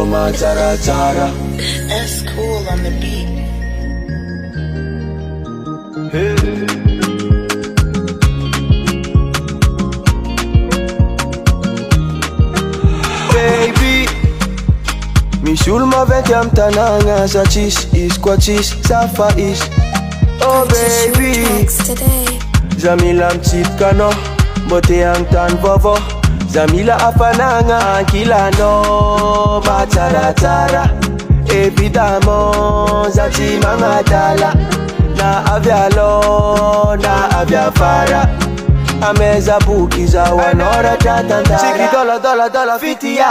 Matara. That's cool on the beat. Baby, mishul mavet yam tananga sa cheese is kwa cheese safa is. Oh baby, Zamila mchip kano bote yang tan vovo. Zamila apananga kila no matara. Evidamo zati mangatala na avyalo na avyafara ameza buki za wanora tatantara. Chiki dola fitia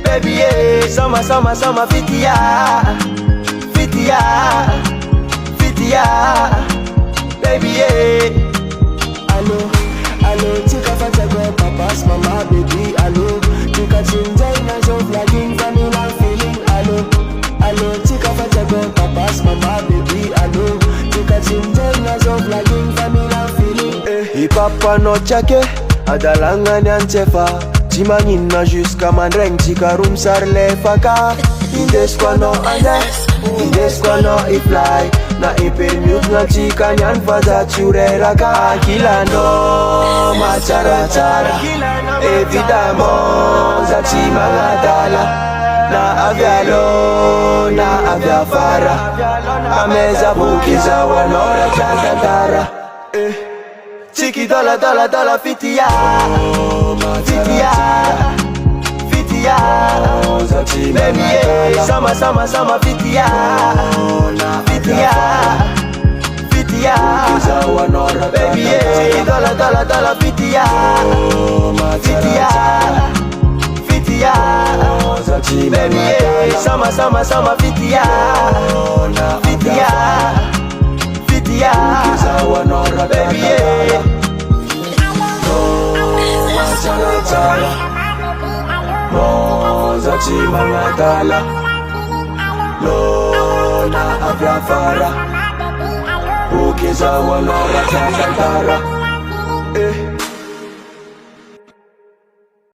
baby yeah. Sama fitia baby yeah. Allo, tika fata go papas, mama, baby, allo. Tika chinjay na show vlogging, vanilla feeling, allo. Tika fata go papas, mama, baby, allo. Tika chinjay na show vlogging, vanilla feeling. Hip hop no chake, adalanga nyanchefa. Chimangin na jusqu'à mandreng, tika room sarle faka. Indesco no ande, indesco no fly. Na impermute na chika nyan faza churera ka kila no matara. Evidamo za chima ngadala na avyalo na avyafara ameza buki za wanora tatantara. Chiki dola fitia baby yeah. Sama fitia baby yeah. Chiki dola fitia baby yeah. Sama fitia baby yeah. Zati mangatala lo na avyafara ukiza wanora tatantara.